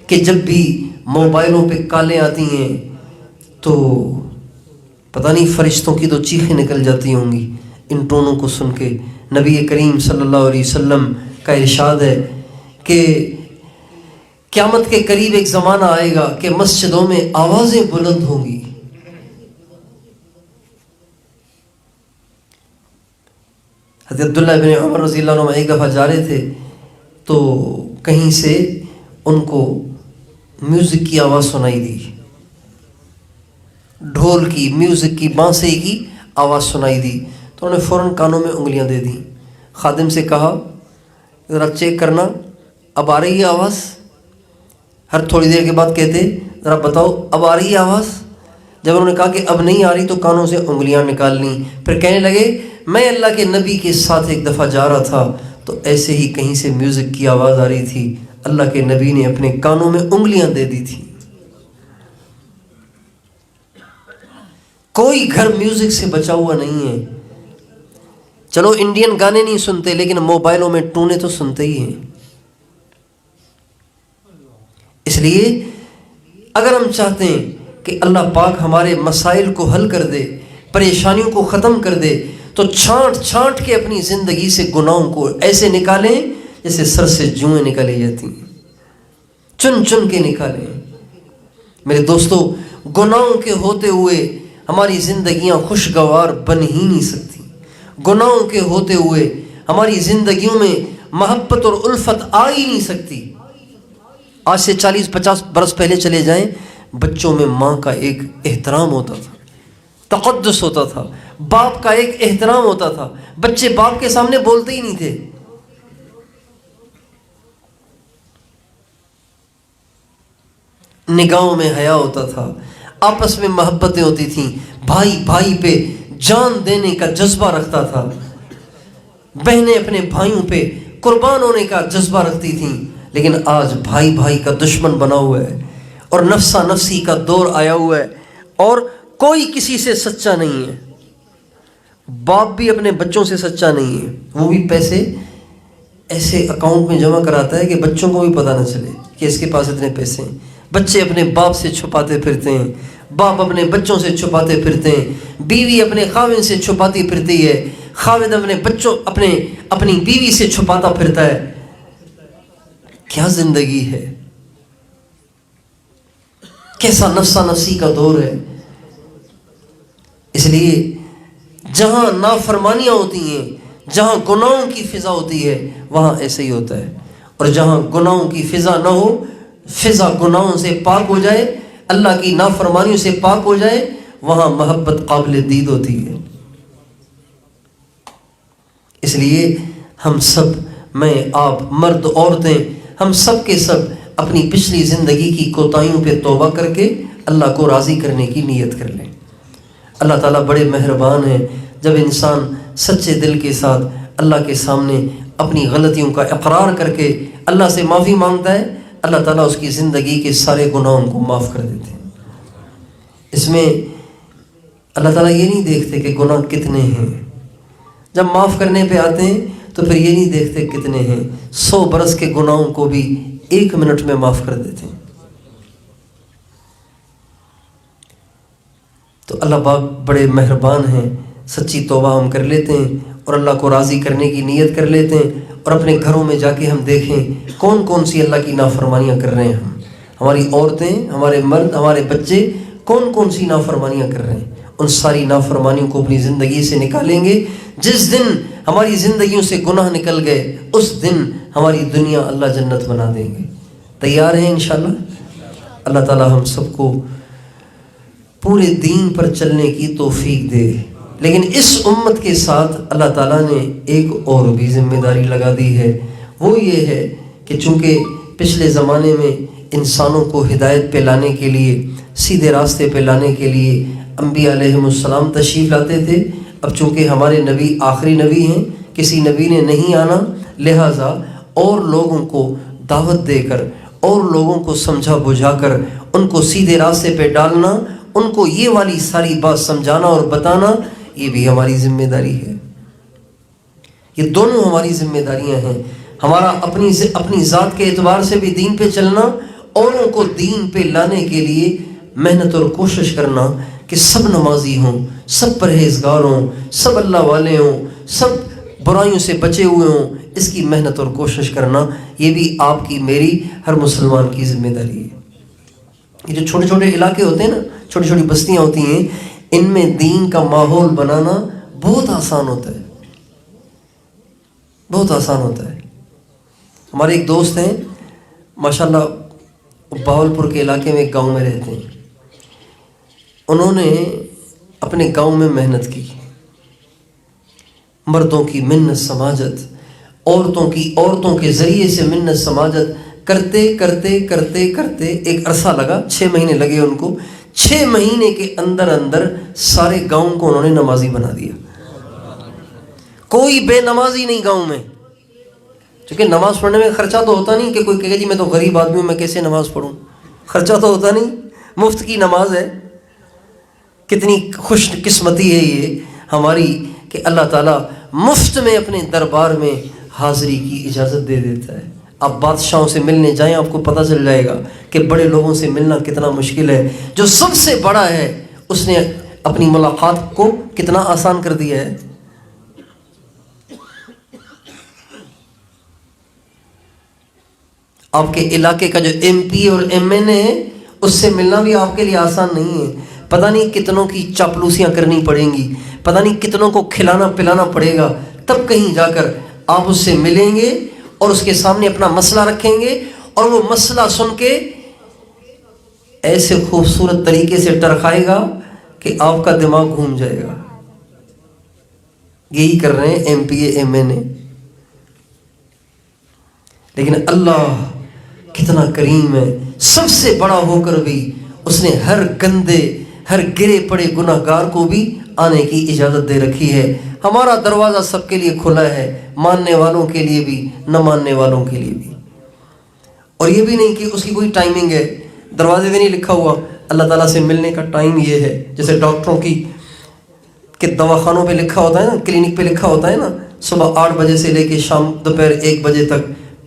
کہ جب بھی موبائلوں پہ کالیں آتی ہیں تو پتہ نہیں فرشتوں کی تو چیخیں نکل جاتی ہوں گی ان ٹونوں کو سن کے۔ نبی کریم صلی اللہ علیہ وسلم کا ارشاد ہے کہ قیامت کے قریب ایک زمانہ آئے گا کہ مسجدوں میں آوازیں بلند ہوں گی. حضرت عبداللہ بن عمر رضی اللہ عنہ ایک دفعہ جا رہے تھے تو کہیں سے ان کو میوزک کی آواز سنائی دی، ڈھول کی، میوزک کی، بانسری کی آواز سنائی دی. تو انہوں نے فوراً کانوں میں انگلیاں دے دیں. خادم سے کہا ذرا چیک کرنا اب آ رہی ہے آواز. ہر تھوڑی دیر کے بعد کہتے ذرا بتاؤ اب آ رہی ہے آواز. جب انہوں نے کہا کہ اب نہیں آ رہی تو کانوں سے انگلیاں نکال لیں. پھر کہنے لگے میں اللہ کے نبی کے ساتھ ایک دفعہ جا رہا تھا تو ایسے ہی کہیں سے میوزک کی آواز آ رہی تھی، اللہ کے نبی نے اپنے کانوں میں انگلیاں دے دی تھی. کوئی گھر میوزک سے بچا ہوا نہیں ہے. چلو انڈین گانے نہیں سنتے لیکن موبائلوں میں ٹونے تو سنتے ہی ہیں. اس لیے اگر ہم چاہتے ہیں کہ اللہ پاک ہمارے مسائل کو حل کر دے، پریشانیوں کو ختم کر دے، تو چھانٹ چھانٹ کے اپنی زندگی سے گناہوں کو ایسے نکالیں جیسے سر سے جوئیں نکالی جاتی ہیں. چن چن کے نکالیں. میرے دوستو، گناہوں کے ہوتے ہوئے ہماری زندگیاں خوشگوار بن ہی نہیں سکتی. گناہوں کے ہوتے ہوئے ہماری زندگیوں میں محبت اور الفت آ ہی نہیں سکتی. آج سے 40-50 برس پہلے چلے جائیں، بچوں میں ماں کا ایک احترام ہوتا تھا، تقدس ہوتا تھا، باپ کا ایک احترام ہوتا تھا. بچے باپ کے سامنے بولتے ہی نہیں تھے. نگاہوں میں حیا ہوتا تھا، آپس میں محبتیں ہوتی تھیں، بھائی بھائی پہ جان دینے کا جذبہ رکھتا تھا، بہنیں اپنے بھائیوں پہ قربان ہونے کا جذبہ رکھتی تھیں. لیکن آج بھائی بھائی کا دشمن بنا ہوا ہے اور نفسا نفسی کا دور آیا ہوا ہے اور کوئی کسی سے سچا نہیں ہے. باپ بھی اپنے بچوں سے سچا نہیں ہے. وہ بھی پیسے ایسے اکاؤنٹ میں جمع کراتا ہے کہ بچوں کو بھی پتہ نہ چلے کہ اس کے پاس اتنے پیسے ہیں. بچے اپنے باپ سے چھپاتے پھرتے ہیں، باپ اپنے بچوں سے چھپاتے پھرتے ہیں، بیوی اپنے خاوند سے چھپاتی پھرتی ہے، خاوند اپنے بچوں اپنی بیوی سے چھپاتا پھرتا ہے. کیا زندگی ہے، کیسا نفسا نفسی کا دور ہے. اس لیے جہاں نافرمانیاں ہوتی ہیں، جہاں گناہوں کی فضا ہوتی ہے، وہاں ایسے ہی ہوتا ہے. اور جہاں گناہوں کی فضا نہ ہو، فضا گناہوں سے پاک ہو جائے، اللہ کی نافرمانیوں سے پاک ہو جائے، وہاں محبت قابل دید ہوتی ہے. اس لیے ہم سب، میں آپ، مرد عورتیں، ہم سب کے سب اپنی پچھلی زندگی کی کوتاہیوں پہ توبہ کر کے اللہ کو راضی کرنے کی نیت کر لیں. اللہ تعالیٰ بڑے مہربان ہیں. جب انسان سچے دل کے ساتھ اللہ کے سامنے اپنی غلطیوں کا اقرار کر کے اللہ سے معافی مانگتا ہے، اللہ تعالیٰ اس کی زندگی کے سارے گناہوں کو معاف کر دیتے ہیں. اس میں اللہ تعالیٰ یہ نہیں دیکھتے کہ گناہ کتنے ہیں. جب معاف کرنے پہ آتے ہیں تو پھر یہ نہیں دیکھتے کتنے ہیں، 100 برس کے گناہوں کو بھی 1 منٹ میں معاف کر دیتے ہیں. تو اللہ پاک بڑے مہربان ہیں. سچی توبہ ہم کر لیتے ہیں اور اللہ کو راضی کرنے کی نیت کر لیتے ہیں، اور اپنے گھروں میں جا کے ہم دیکھیں کون کون سی اللہ کی نافرمانیاں کر رہے ہیں. ہماری عورتیں، ہمارے مرد، ہمارے بچے کون کون سی نافرمانیاں کر رہے ہیں. ان ساری نافرمانیوں کو اپنی زندگی سے نکالیں گے. جس دن ہماری زندگیوں سے گناہ نکل گئے، اس دن ہماری دنیا اللہ جنت بنا دیں گے. تیار ہیں انشاءاللہ؟ اللہ تعالی ہم سب کو پورے دین پر چلنے کی توفیق دے. لیکن اس امت کے ساتھ اللہ تعالیٰ نے ایک اور بھی ذمہ داری لگا دی ہے. وہ یہ ہے کہ چونکہ پچھلے زمانے میں انسانوں کو ہدایت پہ لانے کے لیے، سیدھے راستے پہ لانے کے لیے انبیاء علیہم السلام تشریف لاتے تھے. اب چونکہ ہمارے نبی آخری نبی ہیں، کسی نبی نے نہیں آنا، لہٰذا اور لوگوں کو دعوت دے کر، اور لوگوں کو سمجھا بجھا کر ان کو سیدھے راستے پہ ڈالنا، ان کو یہ والی ساری بات سمجھانا اور بتانا، یہ بھی ہماری ذمہ داری ہے. یہ دونوں ہماری ذمہ داریاں ہیں. ہمارا اپنی ذات کے اعتبار سے بھی دین پہ چلنا، اوروں کو دین پہ لانے کے لیے محنت اور کوشش کرنا کہ سب نمازی ہوں، سب پرہیزگار ہوں، سب اللہ والے ہوں، سب برائیوں سے بچے ہوئے ہوں، اس کی محنت اور کوشش کرنا یہ بھی آپ کی میری ہر مسلمان کی ذمہ داری ہے۔ یہ جو چھوٹے چھوٹے علاقے ہوتے ہیں نا، چھوٹی چھوٹی بستیاں ہوتی ہیں، ان میں دین کا ماحول بنانا بہت آسان ہوتا ہے، بہت آسان ہوتا ہے۔ ہمارے ایک دوست ہیں ماشاءاللہ، بہاولپور کے علاقے میں ایک گاؤں میں رہتے ہیں۔ انہوں نے اپنے گاؤں میں محنت کی، مردوں کی منت سماجت، عورتوں کے ذریعے سے منت سماجت کرتے کرتے کرتے کرتے ایک عرصہ لگا، 6 مہینے لگے ان کو۔ 6 مہینے کے اندر اندر سارے گاؤں کو انہوں نے نمازی بنا دیا، کوئی بے نمازی نہیں گاؤں میں۔ کیونکہ نماز پڑھنے میں خرچہ تو ہوتا نہیں کہ کوئی کہے جی میں تو غریب آدمی ہوں، میں کیسے نماز پڑھوں، خرچہ تو ہوتا نہیں، مفت کی نماز ہے۔ کتنی خوش قسمتی ہے یہ ہماری کہ اللہ تعالیٰ مفت میں اپنے دربار میں حاضری کی اجازت دے دیتا ہے۔ آپ بادشاہوں سے ملنے جائیں، آپ کو پتہ چل جائے گا کہ بڑے لوگوں سے ملنا کتنا مشکل ہے۔ جو سب سے بڑا ہے اس نے اپنی ملاقات کو کتنا آسان کر دیا ہے۔ آپ کے علاقے کا جو ایم پی اور ایم این اے ہے، اس سے ملنا بھی آپ کے لیے آسان نہیں ہے۔ پتہ نہیں کتنوں کی چاپلوسیاں کرنی پڑیں گی، پتہ نہیں کتنوں کو کھلانا پلانا پڑے گا، تب کہیں جا کر آپ اس سے ملیں گے اور اس کے سامنے اپنا مسئلہ رکھیں گے، اور وہ مسئلہ سن کے ایسے خوبصورت طریقے سے ٹرکائے گا کہ آپ کا دماغ گھوم جائے گا۔ یہی کر رہے ہیں M P A M N A. لیکن اللہ کتنا کریم ہے، سب سے بڑا ہو کر بھی اس نے ہر گندے، ہر گرے پڑے گناہ گار کو بھی آنے کی اجازت دے رکھی ہے۔ ہمارا دروازہ سب کے لیے کھلا ہے، ماننے والوں کے لیے بھی، نہ ماننے والوں کے لیے بھی۔ اور یہ بھی نہیں کہ اس کی کوئی ٹائمنگ ہے، دروازے میں نہیں لکھا ہوا اللہ تعالیٰ سے ملنے کا ٹائم یہ ہے، جیسے ڈاکٹروں کی کہ دواخانوں پہ لکھا ہوتا ہے نا، کلینک پہ لکھا ہوتا ہے نا، صبح 8 بجے سے لے کے شام دوپہر 1 بجے تک،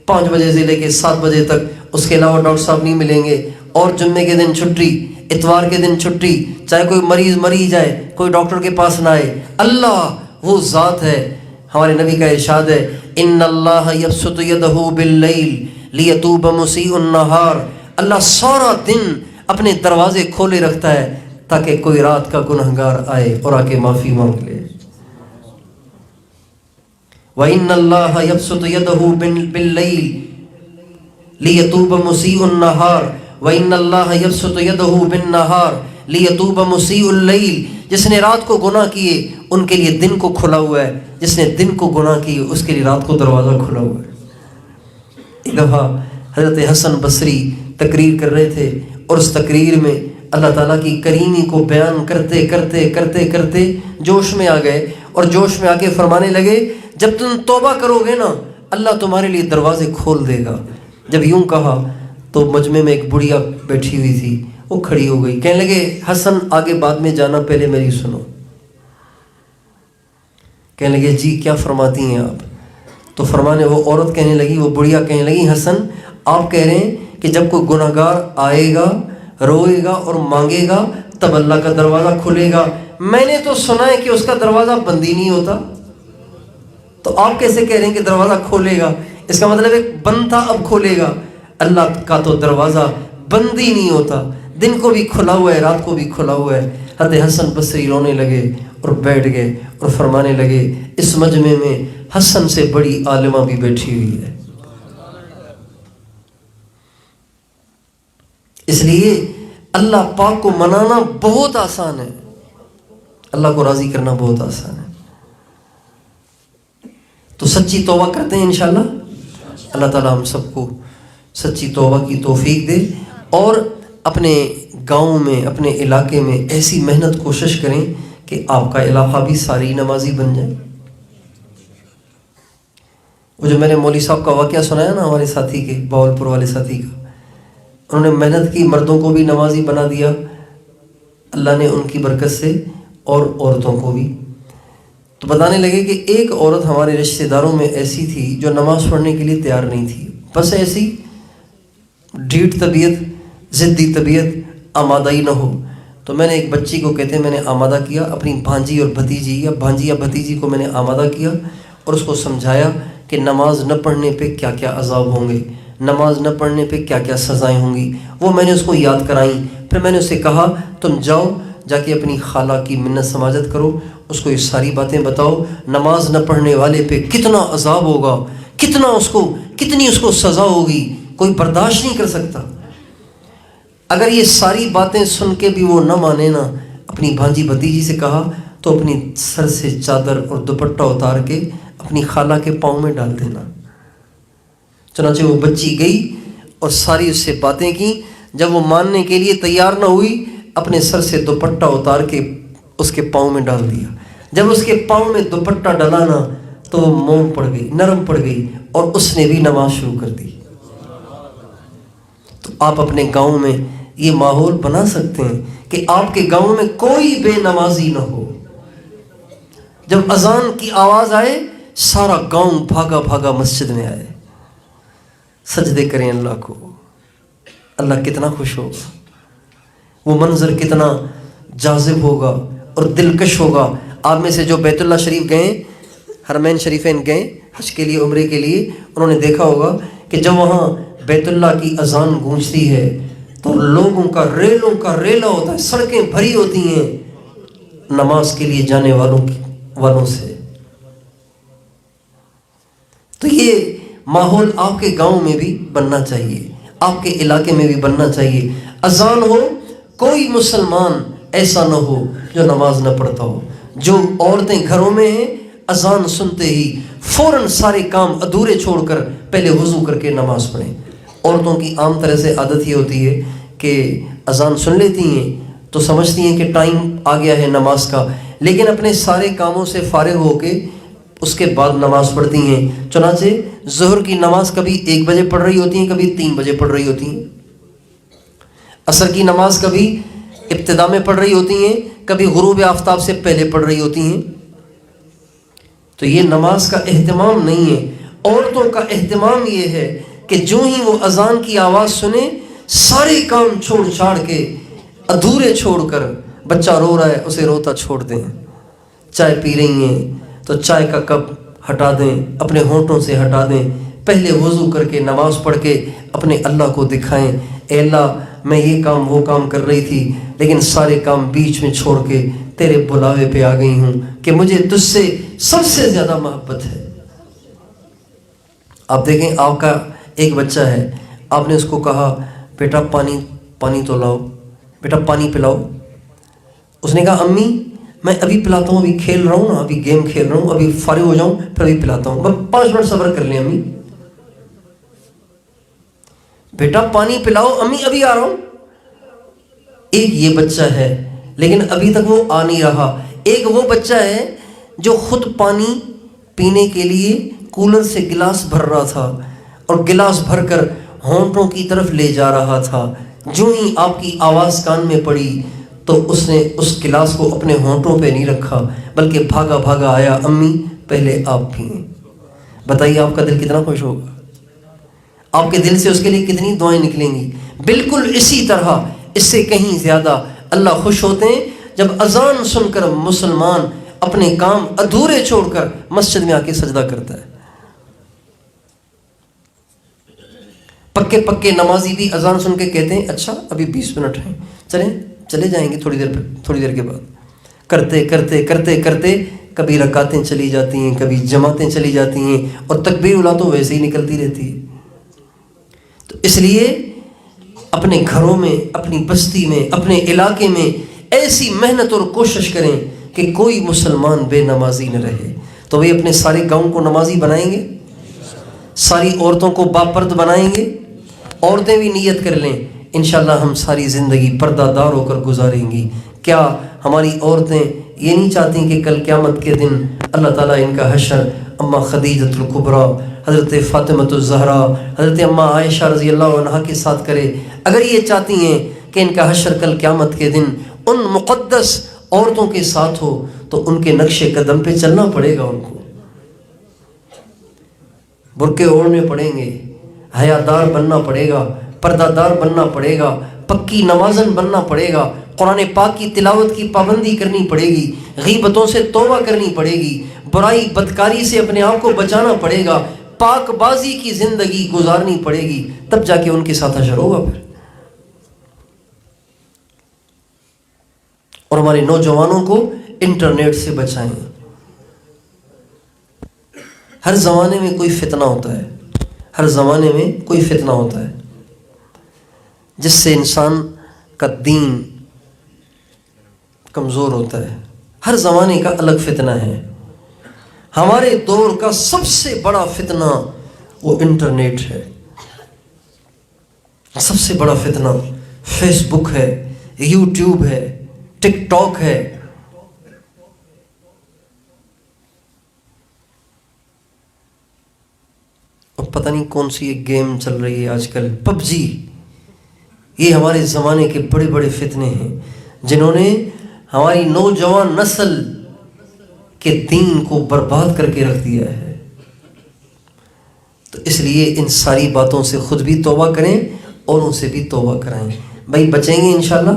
5 بجے سے لے کے 7 بجے تک، اس کے علاوہ ڈاکٹر صاحب نہیں ملیں گے، اور جمعے کے دن چھٹی، اتوار کے دن چھٹی، چاہے کوئی مریض مری جائے کوئی ڈاکٹر کے پاس نہ آئے۔ اللہ وہ ذات ہے، ہمارے نبی کا ارشاد ہے ان اللہ یبسط یدہ باللیل لیتوب مسیء النہار، اللہ سارا دن اپنے دروازے کھولے رکھتا ہے تاکہ کوئی رات کا گنہگار آئے اور آ کے معافی مانگ لے۔ وَإِنَّ اللَّهَ يَبْسُطُ يَدَهُ بِاللَّيْلِ لِيَتُوبَ مُسِيءُ النَّهَارِ وَإِنَّ اللَّهَ يَبْسُطُ يَدَهُ بِالنَّهَارِ لِيَتُوبَ مُسِيءُ اللَّيْلِ، جس نے رات کو گناہ کیے ان کے لیے دن کو کھلا ہوا ہے، جس نے دن کو گناہ کیے اس کے لیے رات کو دروازہ کھلا ہوا ہے۔ ایک دفعہ حضرت حسن بصری تقریر کر رہے تھے، اور اس تقریر میں اللہ تعالیٰ کی کریمی کو بیان کرتے کرتے کرتے کرتے جوش میں آ گئے، اور جوش میں آ کے فرمانے لگے جب تم توبہ کرو گے نا اللہ تمہارے لیے دروازے کھول دے گا۔ جب یوں کہا تو مجمع میں ایک بڑھیا بیٹھی ہوئی تھی، وہ کھڑی ہو گئی، کہنے لگے حسن آگے بعد میں جانا، پہلے میری سنو۔ کہنے لگے جی کیا فرماتی ہیں آپ؟ تو فرمانے وہ عورت کہنے لگی، وہ بڑھیا کہنے لگی حسن آپ کہہ رہے ہیں کہ جب کوئی گناہ گار آئے گا، روئے گا اور مانگے گا تب اللہ کا دروازہ کھلے گا، میں نے تو سنا ہے کہ اس کا دروازہ بند ہی نہیں ہوتا، تو آپ کیسے کہہ رہے ہیں کہ دروازہ کھولے گا؟ اس کا مطلب ہے بند تھا اب کھولے گا۔ اللہ کا تو دروازہ بند ہی نہیں ہوتا، دن کو بھی کھلا ہوا ہے، رات کو بھی کھلا ہوا ہے۔ حضرت حسن بصری رونے لگے اور بیٹھ گئے اور فرمانے لگے اس مجمع میں حسن سے بڑی عالمہ بھی بیٹھی ہوئی ہے۔ اس لیے اللہ پاک کو منانا بہت آسان ہے، اللہ کو راضی کرنا بہت آسان ہے۔ تو سچی توبہ کرتے ہیں انشاءاللہ، اللہ تعالیٰ ہم سب کو سچی توبہ کی توفیق دے، اور اپنے گاؤں میں اپنے علاقے میں ایسی محنت کوشش کریں کہ آپ کا علاقہ بھی ساری نمازی بن جائے۔ وہ جو میں نے مولوی صاحب کا واقعہ سنایا نا ہمارے ساتھی کے، بہاولپور والے ساتھی کا، انہوں نے محنت کی، مردوں کو بھی نمازی بنا دیا اللہ نے ان کی برکت سے، اور عورتوں کو بھی۔ تو بتانے لگے کہ ایک عورت ہمارے رشتہ داروں میں ایسی تھی جو نماز پڑھنے کے لیے تیار نہیں تھی، بس ایسی ڈھیٹ طبیعت، ضدی طبیعت، آمادہ ہی نہ ہو۔ تو میں نے ایک بچی کو کہتے ہیں میں نے آمادہ کیا، اپنی بھانجی اور بھتیجی، یا بھانجی یا بھتیجی کو میں نے آمادہ کیا، اور اس کو سمجھایا کہ نماز نہ پڑھنے پہ کیا کیا عذاب ہوں گے، نماز نہ پڑھنے پہ کیا کیا سزائیں ہوں گی، وہ میں نے اس کو یاد کرائیں۔ پھر میں نے اسے کہا تم جاؤ جا کے اپنی خالہ کی منت سماجت کرو، اس کو یہ ساری باتیں بتاؤ، نماز نہ پڑھنے والے پہ کتنا عذاب ہوگا، کتنی اس کو سزا ہوگی، کوئی برداشت نہیں کر سکتا۔ اگر یہ ساری باتیں سن کے بھی وہ نہ مانے نا، اپنی بھانجی بھتیجی سے کہا تو اپنی سر سے چادر اور دوپٹہ اتار کے اپنی خالہ کے پاؤں میں ڈال دینا۔ چنانچہ وہ بچی گئی اور ساری اس سے باتیں کی۔ جب وہ ماننے کے لیے تیار نہ ہوئی، اپنے سر سے دوپٹہ اتار کے اس کے پاؤں میں ڈال دیا۔ جب اس کے پاؤں میں دوپٹہ ڈالا نا تو وہ موم پڑ گئی، نرم پڑ گئی، اور اس نے بھی نماز شروع کر دی۔ تو آپ اپنے گاؤں میں یہ ماحول بنا سکتے ہیں کہ آپ کے گاؤں میں کوئی بے نمازی نہ ہو۔ جب اذان کی آواز آئے سارا گاؤں بھاگا بھاگا مسجد میں آئے، سجدے کریں اللہ کو۔ اللہ کتنا خوش ہوگا، وہ منظر کتنا جاذب ہوگا اور دلکش ہوگا۔ آپ میں سے جو بیت اللہ شریف گئے، حرمین شریفین گئے حج کے لیے، عمرے کے لیے، انہوں نے دیکھا ہوگا کہ جب وہاں بیت اللہ کی اذان گونجتی ہے تو لوگوں کا ریلوں کا ریلا ہوتا ہے، سڑکیں بھری ہوتی ہیں نماز کے لیے جانے والوں سے۔ تو یہ ماحول آپ کے گاؤں میں بھی بننا چاہیے، آپ کے علاقے میں بھی بننا چاہیے۔ اذان ہو، کوئی مسلمان ایسا نہ ہو جو نماز نہ پڑھتا ہو۔ جو عورتیں گھروں میں ہیں، اذان سنتے ہی فوراً سارے کام ادھورے چھوڑ کر پہلے وضو کر کے نماز پڑھیں۔ عورتوں کی عام طرح سے عادت یہ ہوتی ہے کہ اذان سن لیتی ہیں تو سمجھتی ہیں کہ ٹائم آ گیا ہے نماز کا، لیکن اپنے سارے کاموں سے فارغ ہو کے اس کے بعد نماز پڑھتی ہیں۔ چنانچہ ظہر کی نماز کبھی 1 بجے پڑھ رہی ہوتی ہیں، کبھی 3 بجے پڑھ رہی ہوتی ہیں۔ عصر کی نماز کبھی ابتدا میں پڑھ رہی ہوتی ہیں، کبھی غروب آفتاب سے پہلے پڑھ رہی ہوتی ہیں۔ تو یہ نماز کا اہتمام نہیں ہے۔ عورتوں کا اہتمام یہ ہے کہ جو ہی وہ اذان کی آواز سنے سارے کام چھوڑ چھاڑ کے ادھورے چھوڑ کر، بچہ رو رہا ہے اسے روتا چھوڑ دیں، چائے پی رہی ہیں تو چائے کا کپ ہٹا دیں، اپنے ہونٹوں سے ہٹا دیں، پہلے وضو کر کے نماز پڑھ کے اپنے اللہ کو دکھائیں، اے اللہ میں یہ کام وہ کام کر رہی تھی لیکن سارے کام بیچ میں چھوڑ کے تیرے بلاوے پہ آ گئی ہوں کہ مجھے تجھ سے سب سے زیادہ محبت ہے۔ آپ دیکھیں، آپ کا ایک بچہ ہے، آپ نے اس کو کہا بیٹا پانی تو لاؤ، بیٹا پانی پلاؤ۔ اس نے کہا امی میں ابھی پلاتا ہوں، ابھی کھیل رہا ہوں نا، ابھی گیم کھیل رہا ہوں، ابھی فارغ ہو جاؤں پھر ابھی پلاتا ہوں، بس 5 منٹ صبر کر لیں امی۔ بیٹا پانی پلاؤ، امی ابھی آ رہا ہوں۔ ایک یہ بچہ ہے لیکن ابھی تک وہ آ نہیں رہا۔ ایک وہ بچہ ہے جو خود پانی پینے کے لیے کولر سے گلاس بھر رہا تھا اور گلاس بھر کر ہونٹوں کی طرف لے جا رہا تھا۔ جو ہی آپ کی آواز کان میں پڑی تو اس نے اس گلاس کو اپنے ہونٹوں پہ نہیں رکھا بلکہ بھاگا بھاگا آیا، امی پہلے آپ پئیں۔ بتائیے آپ کا دل کتنا خوش ہوگا، آپ کے دل سے اس کے لیے کتنی دعائیں نکلیں گی۔ بالکل اسی طرح، اس سے کہیں زیادہ اللہ خوش ہوتے ہیں جب اذان سن کر مسلمان اپنے کام ادھورے چھوڑ کر مسجد میں آ کے سجدہ کرتا ہے۔ پکے نمازی بھی اذان سن کے کہتے ہیں اچھا ابھی 20 منٹ ہیں، چلے جائیں گے تھوڑی دیر کے بعد۔ کرتے کبھی رکعتیں چلی جاتی ہیں، کبھی جماعتیں چلی جاتی ہیں، اور تکبیر اولیٰ تو ویسے ہی نکلتی رہتی ہے۔ تو اس لیے اپنے گھروں میں، اپنی بستی میں، اپنے علاقے میں ایسی محنت اور کوشش کریں کہ کوئی مسلمان بے نمازی نہ رہے۔ تو وہ اپنے سارے گاؤں کو نمازی بنائیں گے، ساری عورتوں کو باپرد بنائیں گے۔ عورتیں بھی نیت کر لیں انشاءاللہ ہم ساری زندگی پردہ دار ہو کر گزاریں گی۔ کیا ہماری عورتیں یہ نہیں چاہتی کہ کل قیامت کے دن اللہ تعالیٰ ان کا حشر اماں خدیجۃ الکبریٰ، حضرت فاطمۃ الزہرا، حضرت اماں عائشہ رضی اللہ عنہا کے ساتھ کرے؟ اگر یہ چاہتی ہیں کہ ان کا حشر کل قیامت کے دن ان مقدس عورتوں کے ساتھ ہو تو ان کے نقش قدم پہ چلنا پڑے گا، ان کو برقعے اوڑھنے پڑیں گے، حیادار بننا پڑے گا، پردہ دار بننا پڑے گا، پکی نمازن بننا پڑے گا، قرآن پاک کی تلاوت کی پابندی کرنی پڑے گی، غیبتوں سے توبہ کرنی پڑے گی، برائی بدکاری سے اپنے آپ کو بچانا پڑے گا، پاک بازی کی زندگی گزارنی پڑے گی، تب جا کے ان کے ساتھ حشر ہوگا پھر۔ اور ہمارے نوجوانوں کو انٹرنیٹ سے بچائیں۔ ہر زمانے میں کوئی فتنہ ہوتا ہے، ہر زمانے میں کوئی فتنہ ہوتا ہے جس سے انسان کا دین کمزور ہوتا ہے۔ ہر زمانے کا الگ فتنہ ہے۔ ہمارے دور کا سب سے بڑا فتنہ وہ انٹرنیٹ ہے، سب سے بڑا فتنہ فیس بک ہے، یوٹیوب ہے، ٹک ٹاک ہے۔ اور پتہ نہیں کون سی ایک گیم چل رہی ہے آج کل، پب جی۔ یہ ہمارے زمانے کے بڑے بڑے فتنے ہیں جنہوں نے ہماری نوجوان نسل کے دین کو برباد کر کے رکھ دیا ہے۔ تو اس لیے ان ساری باتوں سے خود بھی توبہ کریں اور ان سے بھی توبہ کرائیں۔ بھائی بچیں گے انشاءاللہ۔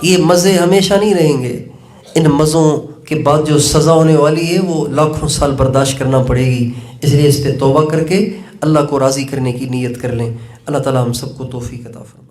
یہ مزے ہمیشہ نہیں رہیں گے، ان مزوں کے بعد جو سزا ہونے والی ہے وہ لاکھوں سال برداشت کرنا پڑے گی۔ اس لیے اس پہ توبہ کر کے اللہ کو راضی کرنے کی نیت کر لیں۔ اللہ تعالی ہم سب کو توفیق عطا فرمائے۔